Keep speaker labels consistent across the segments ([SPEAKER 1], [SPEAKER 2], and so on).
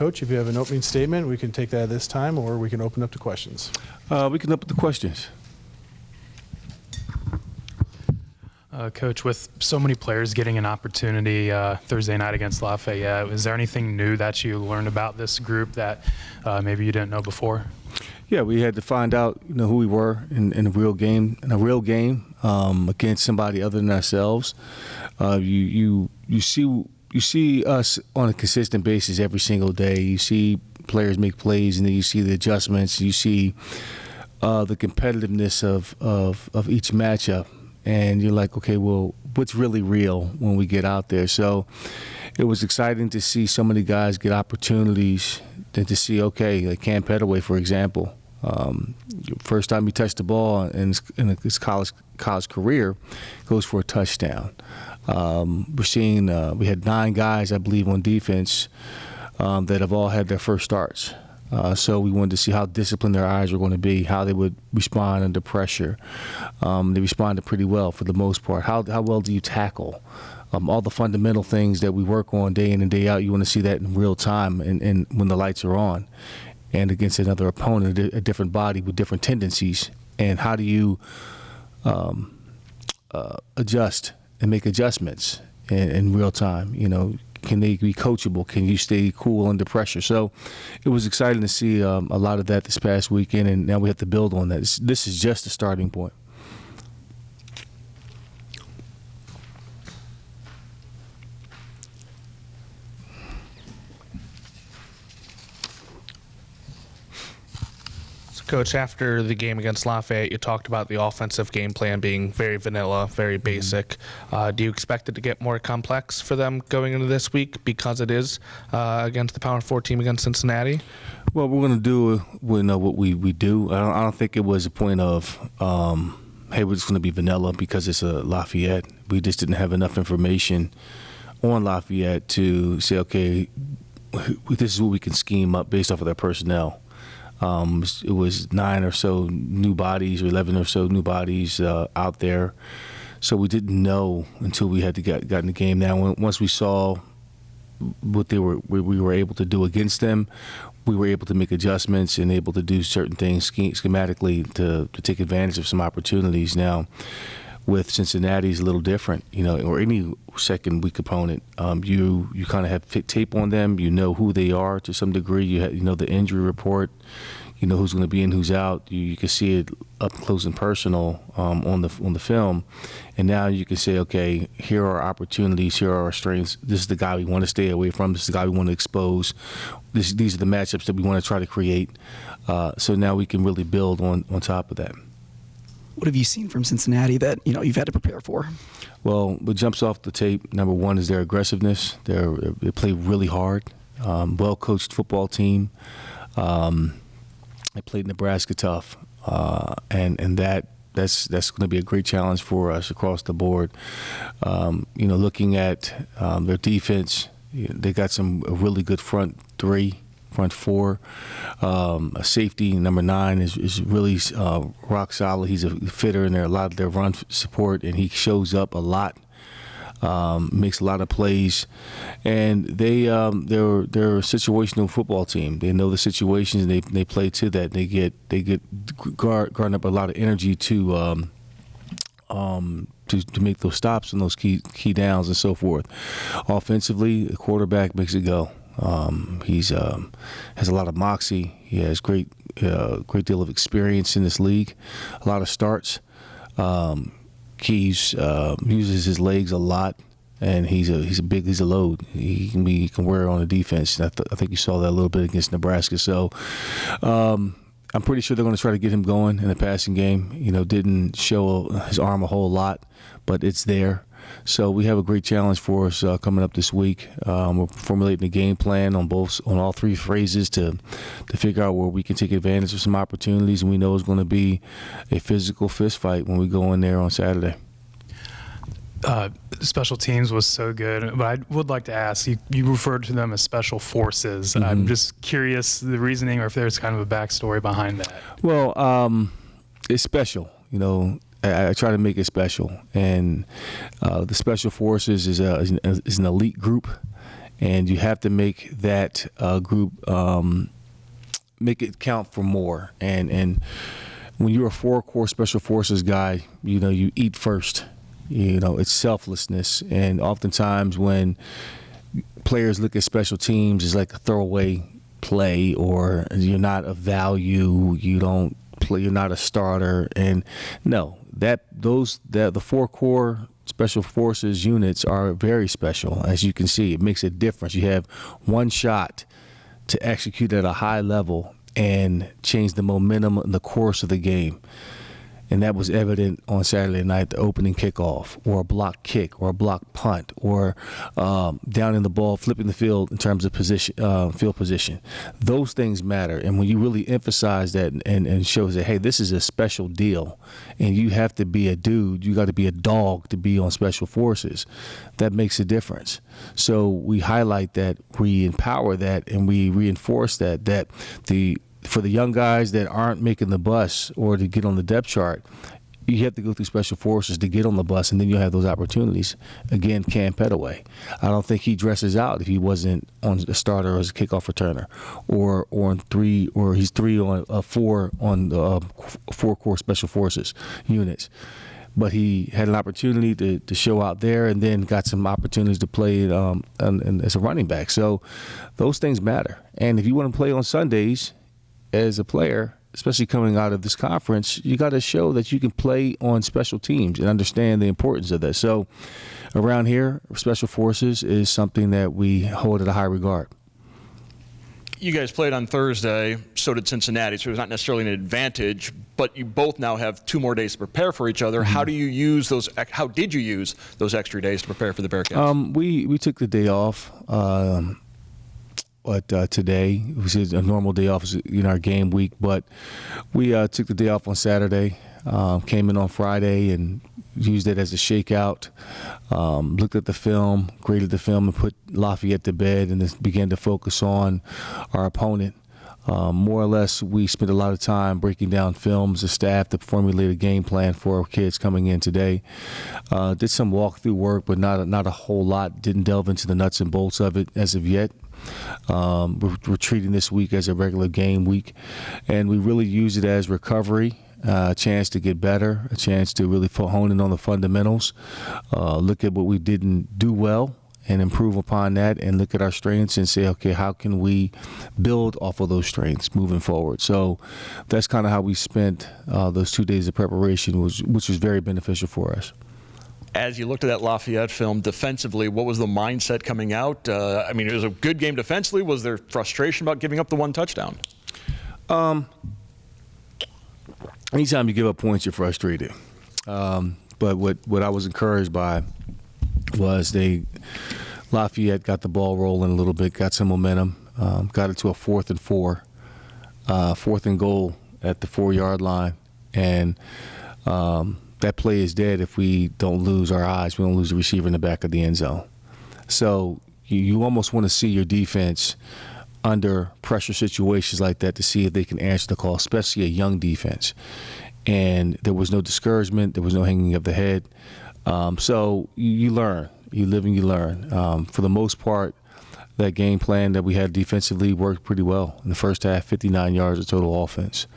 [SPEAKER 1] Coach, if you have an opening statement, we can take that at this time, or we can open up to questions.
[SPEAKER 2] We can open the questions.
[SPEAKER 3] Coach, with so many players getting an opportunity Thursday night against Lafayette, is there anything new that you learned about this group that maybe you didn't know before?
[SPEAKER 2] Yeah, we had to find out, who we were in a real game, against somebody other than ourselves. You see us on a consistent basis every single day. You see players make plays, and then you see the adjustments. You see the competitiveness of each matchup, and you're like, okay, well, what's really real when we get out there? So it was exciting to see so many guys get opportunities, and to see, okay, like Cam Petaway, for example. First time he touched the ball in his college career, goes for a touchdown. We're seeing we had 9 guys, I believe, on defense that have all had their first starts. So we wanted to see how disciplined their eyes were going to be, how they would respond under pressure. They responded pretty well for the most part. How well do you tackle? All the fundamental things that we work on day in and day out, you want to see that in real time and when the lights are on. And against another opponent, a different body with different tendencies. And how do you adjust and make adjustments in real time? Can they be coachable? Can you stay cool under pressure? So it was exciting to see a lot of that this past weekend, and now we have to build on that. This is just a starting point.
[SPEAKER 4] Coach, after the game against Lafayette, you talked about the offensive game plan being very vanilla, very basic. Do you expect it to get more complex for them going into this week because it is against the Power 4 team against Cincinnati?
[SPEAKER 2] Well, we're going to do what we do. I don't think it was a point of, hey, we're just going to be vanilla because it's a Lafayette. We just didn't have enough information on Lafayette to say, okay, this is what we can scheme up based off of their personnel. It was 9 or so new bodies, or 11 or so new bodies out there. So we didn't know until we had to got in the game. Now, once we saw what we were able to do against them, we were able to make adjustments and able to do certain things schematically to take advantage of some opportunities. Now, with Cincinnati, is a little different, or any second week opponent. You kind of have tape on them. You know who they are to some degree. You know the injury report. You know who's going to be in, who's out. You can see it up close and personal on the film, and now you can say, okay, here are our opportunities. Here are our strengths. This is the guy we want to stay away from. This is the guy we want to expose. These are the matchups that we want to try to create. So now we can really build on top of that.
[SPEAKER 5] What have you seen from Cincinnati that you've had to prepare for?
[SPEAKER 2] Well, what jumps off the tape, number one, is their aggressiveness. They play really hard. Well-coached football team. They played Nebraska tough, and that's going to be a great challenge for us across the board. Looking at their defense, they got a really good front 4. A safety, number 9, is really rock solid. He's a fitter in there, a lot of their run support, and he shows up a lot, makes a lot of plays. And they're a situational football team. They know the situations, and they play to that. They get garner up a lot of energy to make those stops and those key downs and so forth. Offensively, the quarterback makes it go. He's has a lot of moxie. He has great deal of experience in this league, a lot of starts. Keys uses his legs a lot, and he's a load. He can wear it on the defense. I think you saw that a little bit against Nebraska. So I'm pretty sure they're going to try to get him going in the passing game. Didn't show his arm a whole lot, but it's there. So we have a great challenge for us coming up this week. We're formulating a game plan on all 3 phases to figure out where we can take advantage of some opportunities, and we know it's going to be a physical fist fight when we go in there on Saturday.
[SPEAKER 3] Special teams was so good, but I would like to ask, you referred to them as special forces. Mm-hmm. I'm just curious the reasoning, or if there's kind of a backstory behind that.
[SPEAKER 2] Well, it's special, I try to make it special, and the Special Forces is an elite group, and you have to make that group make it count for more. And when you're a 4-core special forces guy, you eat first. It's selflessness, and oftentimes when players look at special teams as like a throwaway play, or you're not of value, you don't play, you're not a starter. And no, the 4-core special forces units are very special. As you can see, it makes a difference. You have one shot to execute at a high level and change the momentum and the course of the game. And that was evident on Saturday night, the opening kickoff, or a block kick, or a block punt, or down in the ball, flipping the field in terms of position, field position. Those things matter. And when you really emphasize that and shows that, hey, this is a special deal, and you have to be a dude, you got to be a dog to be on special forces, that makes a difference. So we highlight that, we empower that, and we reinforce that for the young guys that aren't making the bus or to get on the depth chart, you have to go through special forces to get on the bus, and then you'll have those opportunities. Again, Cam Petaway, I don't think he dresses out if he wasn't on the starter as a kickoff returner, or on 3, or he's 3 on 4 on the 4-core special forces units. But he had an opportunity to show out there, and then got some opportunities to play as a running back. So those things matter. And if you want to play on Sundays as a player, especially coming out of this conference, you got to show that you can play on special teams and understand the importance of that. So around here, special forces is something that we hold at a high regard.
[SPEAKER 6] You guys played on Thursday, so did Cincinnati, so it was not necessarily an advantage, but you both now have 2 more days to prepare for each other. How did you use those extra days to prepare for the Bearcats?
[SPEAKER 2] We took the day off. Today, it was a normal day off in our game week, but we took the day off on Saturday, came in on Friday and used it as a shakeout, looked at the film, graded the film, and put Lafayette to bed, and then began to focus on our opponent. More or less, we spent a lot of time breaking down films as staff to formulate a game plan for our kids coming in today. Did some walkthrough work, but not a whole lot. Didn't delve into the nuts and bolts of it as of yet. We're treating this week as a regular game week, and we really use it as recovery, a chance to get better, a chance to really hone in on the fundamentals, look at what we didn't do well and improve upon that, and look at our strengths and say, okay, how can we build off of those strengths moving forward? So that's kind of how we spent those 2 days of preparation, which was very beneficial for us.
[SPEAKER 6] As you looked at that Lafayette film defensively, what was the mindset coming out? It was a good game defensively. Was there frustration about giving up the 1 touchdown?
[SPEAKER 2] Anytime you give up points, you're frustrated. But what I was encouraged by was Lafayette got the ball rolling a little bit, got some momentum, got it to a 4th and 4, 4th and goal at the 4-yard line, and that play is dead if we don't lose our eyes. We don't lose the receiver in the back of the end zone. So you almost want to see your defense under pressure situations like that to see if they can answer the call, especially a young defense. And there was no discouragement. There was no hanging of the head. So you learn. You live and you learn. For the most part, that game plan that we had defensively worked pretty well. In the first half, 59 yards of total offense.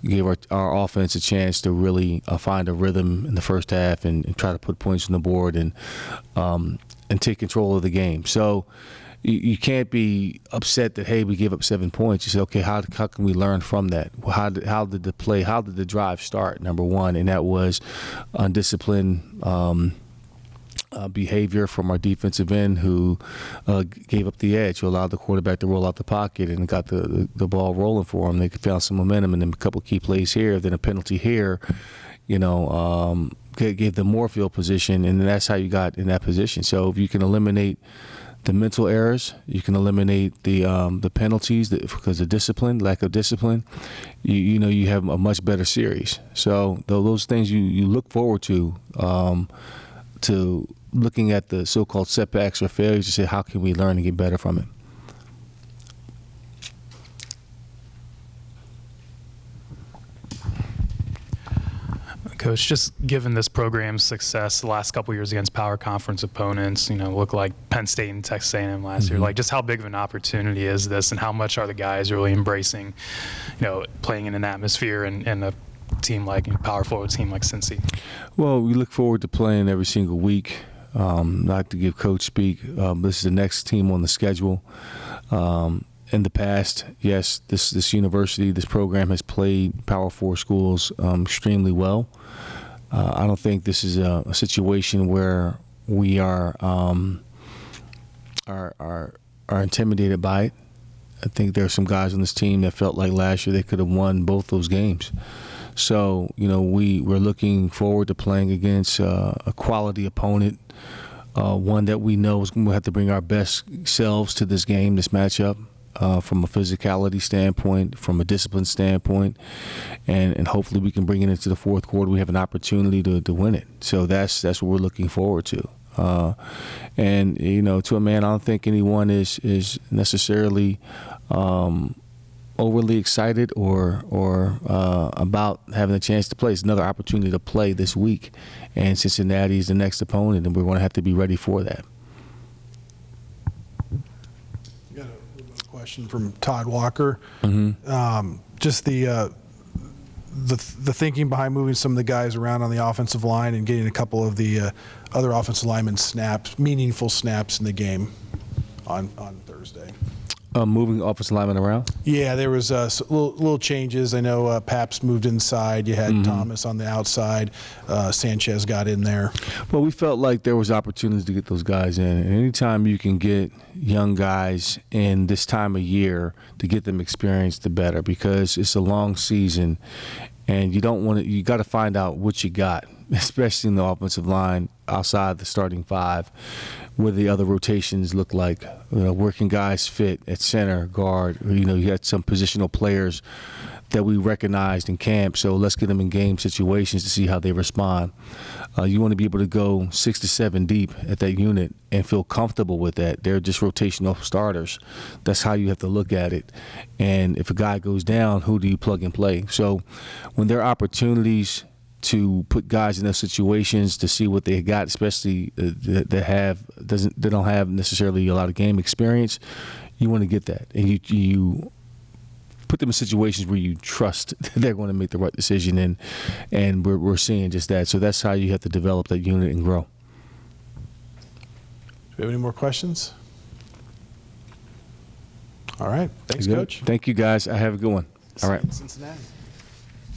[SPEAKER 2] Gave our offense a chance to really find a rhythm in the first half and try to put points on the board and take control of the game. So you can't be upset that, hey, we gave up 7 points. You say, okay, how can we learn from that? How did the drive start, number one? And that was undisciplined behavior from our defensive end, who gave up the edge, who allowed the quarterback to roll out the pocket and got the ball rolling for them. They found some momentum, and then a couple key plays here, then a penalty here, gave them more field position, and that's how you got in that position. So if you can eliminate the mental errors, you can eliminate the penalties because of discipline, lack of discipline, you have a much better series. So those things you look forward to looking at the so-called setbacks or failures to say, how can we learn and get better from it?
[SPEAKER 3] Coach, just given this program's success the last couple years against power conference opponents, look like Penn State and Texas A&M last year, like just how big of an opportunity is this, and how much are the guys really embracing, playing in an atmosphere and a team like power forward team like Cincy?
[SPEAKER 2] Well, we look forward to playing every single week. Not to give Coach speak, this is the next team on the schedule. In the past, yes, this university, this program has played Power 4 schools extremely well. I don't think this is a situation where we are intimidated by it. I think there are some guys on this team that felt like last year they could have won both those games. So, we're looking forward to playing against a quality opponent, one that we know is going to have to bring our best selves to this game, this matchup. From a physicality standpoint, from a discipline standpoint, and hopefully we can bring it into the fourth quarter. We have an opportunity to win it. So that's what we're looking forward to. And to a man, I don't think anyone is necessarily overly excited or about having a chance to play. It's another opportunity to play this week, and Cincinnati is the next opponent, and we're going to have to be ready for that.
[SPEAKER 1] Question from Todd Walker. Just the thinking behind moving some of the guys around on the offensive line and getting a couple of the other offensive linemen meaningful snaps in the game on Thursday.
[SPEAKER 2] Moving offensive linemen around?
[SPEAKER 1] Yeah, there was little changes. I know Paps moved inside. You had Thomas on the outside. Sanchez got in there.
[SPEAKER 2] Well, we felt like there was opportunities to get those guys in. And anytime you can get young guys in this time of year to get them experience, the better, because it's a long season, and you got to find out what you got, especially in the offensive line outside the starting five, what the other rotations look like. Working guys fit at center, guard. You had some positional players that we recognized in camp, so let's get them in game situations to see how they respond. You want to be able to go 6 to 7 deep at that unit and feel comfortable with that. They're just rotational starters. That's how you have to look at it. And if a guy goes down, who do you plug and play? So when there are opportunities to put guys in those situations to see what they got, especially that they don't have necessarily a lot of game experience, you want to get that, and you put them in situations where you trust they're going to make the right decision, and we're seeing just that. So that's how you have to develop that unit and grow.
[SPEAKER 1] Do we have any more questions? All right. Thanks, Coach.
[SPEAKER 2] Thank you, guys. I have a good one. All right.
[SPEAKER 1] Cincinnati.